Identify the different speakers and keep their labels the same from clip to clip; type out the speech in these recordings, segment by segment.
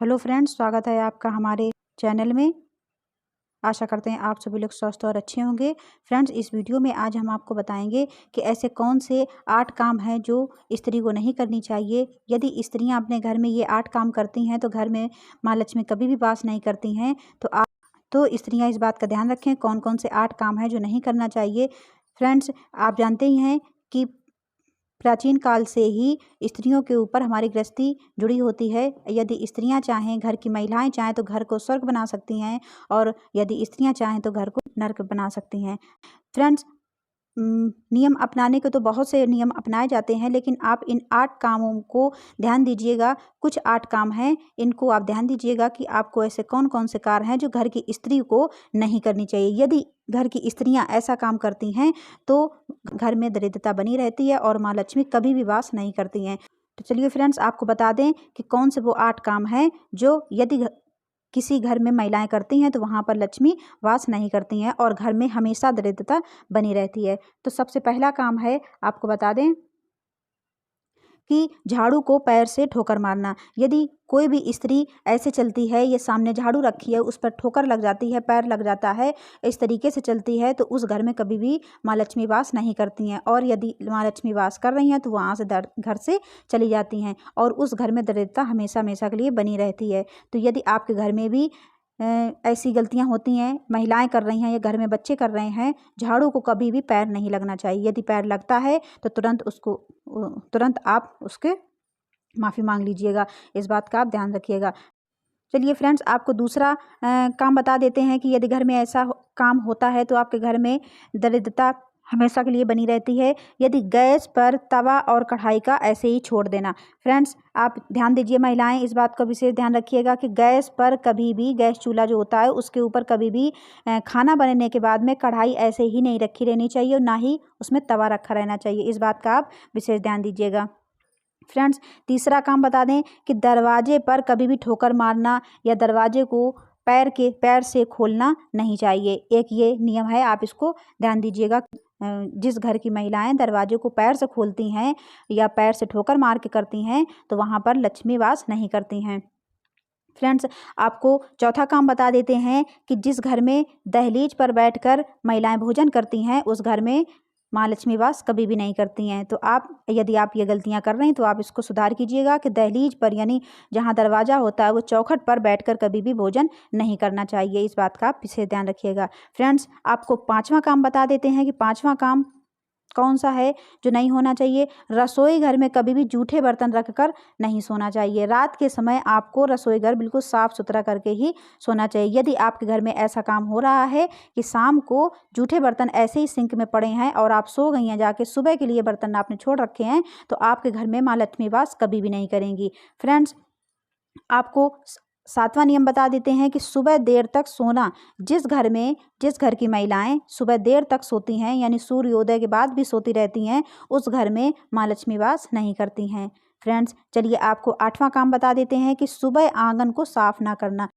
Speaker 1: Hello friends, स्वागत है आपका हमारे चैनल में। आशा करते हैं आप सभी लोग स्वस्थ और अच्छे होंगे। फ्रेंड्स, इस वीडियो में आज हम आपको बताएंगे कि ऐसे कौन से 8 काम हैं जो स्त्री को नहीं करनी चाहिए। यदि स्त्रियां अपने घर में ये 8 काम करती हैं तो घर में माँ लक्ष्मी कभी भी वास नहीं करती हैं। तो स्त्रियां इस बात का ध्यान रखें कौन कौन से 8 काम हैं जो नहीं करना चाहिए। फ्रेंड्स, आप जानते ही हैं कि प्राचीन काल से ही स्त्रियों के ऊपर हमारी गृहस्थी जुड़ी होती है। यदि स्त्रियां चाहें, घर की महिलाएं चाहें तो घर को स्वर्ग बना सकती हैं, और यदि स्त्रियां चाहें तो घर को नर्क बना सकती हैं। फ्रेंड्स, नियम अपनाने के तो बहुत से नियम अपनाए जाते हैं, लेकिन आप इन 8 कामों को ध्यान दीजिएगा। कुछ 8 काम हैं, इनको आप ध्यान दीजिएगा कि आपको ऐसे कौन कौन से कार्य हैं जो घर की स्त्री को नहीं करनी चाहिए। यदि घर की स्त्रियां ऐसा काम करती हैं तो घर में दरिद्रता बनी रहती है और माँ लक्ष्मी कभी भी वास नहीं करती हैं। तो चलिए फ्रेंड्स, आपको बता दें कि कौन से वो 8 काम हैं जो यदि किसी घर में महिलाएं करती हैं तो वहाँ पर लक्ष्मी वास नहीं करती हैं और घर में हमेशा दरिद्रता बनी रहती है। तो सबसे पहला काम है, आपको बता दें कि झाड़ू को पैर से ठोकर मारना। यदि कोई भी स्त्री ऐसे चलती है, ये सामने झाड़ू रखी है, उस पर ठोकर लग जाती है, पैर लग जाता है, इस तरीके से चलती है, तो उस घर में कभी भी माँ लक्ष्मी वास नहीं करती हैं। और यदि माँ लक्ष्मी वास कर रही हैं तो वहाँ से घर से चली जाती हैं और उस घर में दरिद्रता हमेशा हमेशा के लिए बनी रहती है। तो यदि आपके घर में भी ऐसी गलतियां होती हैं, महिलाएं कर रही हैं या घर में बच्चे कर रहे हैं, झाड़ू को कभी भी पैर नहीं लगना चाहिए। यदि पैर लगता है तो तुरंत आप उसके माफ़ी मांग लीजिएगा। इस बात का आप ध्यान रखिएगा। चलिए फ्रेंड्स, आपको दूसरा काम बता देते हैं कि यदि घर में ऐसा काम होता है तो आपके घर में दरिद्रता हमेशा के लिए बनी रहती है। यदि गैस पर तवा और कढ़ाई का ऐसे ही छोड़ देना। फ्रेंड्स, आप ध्यान दीजिए, महिलाएं इस बात का विशेष ध्यान रखिएगा कि गैस पर कभी भी, गैस चूल्हा जो होता है उसके ऊपर कभी भी खाना बनने के बाद में कढ़ाई ऐसे ही नहीं रखी रहनी चाहिए और ना ही उसमें तवा रखा रहना चाहिए। इस बात का आप विशेष ध्यान दीजिएगा। फ्रेंड्स, तीसरा काम बता दें कि दरवाजे पर कभी भी ठोकर मारना या दरवाजे को पैर से खोलना नहीं चाहिए। एक ये नियम है, आप इसको ध्यान दीजिएगा। जिस घर की महिलाएं दरवाजे को पैर से खोलती हैं या पैर से ठोकर मार के करती हैं तो वहाँ पर लक्ष्मी वास नहीं करती हैं। फ्रेंड्स, आपको चौथा काम बता देते हैं कि जिस घर में दहलीज पर बैठकर महिलाएं भोजन करती हैं उस घर में माँ लक्ष्मी वास कभी भी नहीं करती हैं। तो यदि आप ये गलतियां कर रहे हैं तो आप इसको सुधार कीजिएगा कि दहलीज पर, यानी जहाँ दरवाज़ा होता है, वो चौखट पर बैठकर कभी भी भोजन नहीं करना चाहिए। इस बात का आप विशेष ध्यान रखिएगा। फ्रेंड्स, आपको 5वां काम बता देते हैं कि 5वां काम कौन सा है जो नहीं होना चाहिए। रसोई घर में कभी भी जूठे बर्तन रखकर नहीं सोना चाहिए। रात के समय आपको रसोई घर बिल्कुल साफ सुथरा करके ही सोना चाहिए। यदि आपके घर में ऐसा काम हो रहा है कि शाम को जूठे बर्तन ऐसे ही सिंक में पड़े हैं और आप सो गई हैं जाके, सुबह के लिए बर्तन आपने छोड़ रखे हैं, तो आपके घर में माँ लक्ष्मी वास कभी भी नहीं करेंगी। फ्रेंड्स, आपको 7वां नियम बता देते हैं कि सुबह देर तक सोना। जिस घर की महिलाएं सुबह देर तक सोती हैं, यानी सूर्योदय के बाद भी सोती रहती हैं, उस घर में माँ लक्ष्मी वास नहीं करती हैं। फ्रेंड्स, चलिए आपको 8वां काम बता देते हैं कि सुबह आंगन को साफ ना करना।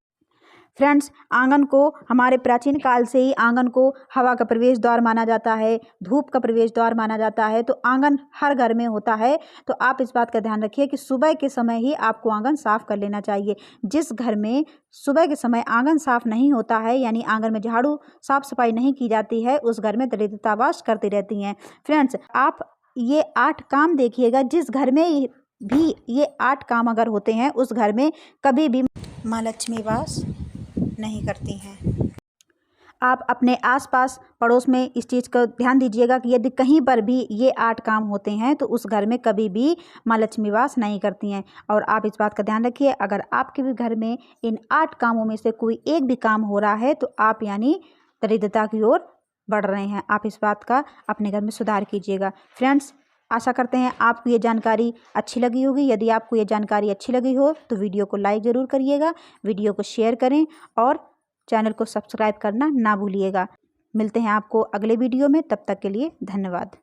Speaker 1: फ्रेंड्स, आंगन को हमारे प्राचीन काल से ही आंगन को हवा का प्रवेश द्वार माना जाता है, धूप का प्रवेश द्वार माना जाता है। तो आंगन हर घर में होता है, तो आप इस बात का ध्यान रखिए कि सुबह के समय ही आपको आंगन साफ कर लेना चाहिए। जिस घर में सुबह के समय आंगन साफ नहीं होता है, यानी आंगन में झाड़ू साफ सफाई नहीं की जाती है, उस घर में दरिद्रता वास करती रहती हैं। फ्रेंड्स, आप ये 8 काम देखिएगा, जिस घर में भी ये 8 काम अगर होते हैं उस घर में कभी भी माँ लक्ष्मी वास नहीं करती हैं। आप अपने आसपास पड़ोस में इस चीज़ का ध्यान दीजिएगा कि यदि कहीं पर भी ये 8 काम होते हैं तो उस घर में कभी भी माँ लक्ष्मी वास नहीं करती हैं। और आप इस बात का ध्यान रखिए, अगर आपके भी घर में इन 8 कामों में से कोई एक भी काम हो रहा है तो आप यानी दरिद्रता की ओर बढ़ रहे हैं। आप इस बात का अपने घर में सुधार कीजिएगा। फ्रेंड्स, आशा करते हैं आपको ये जानकारी अच्छी लगी होगी। यदि आपको ये जानकारी अच्छी लगी हो तो वीडियो को लाइक ज़रूर करिएगा, वीडियो को शेयर करें और चैनल को सब्सक्राइब करना ना भूलिएगा। मिलते हैं आपको अगले वीडियो में, तब तक के लिए धन्यवाद।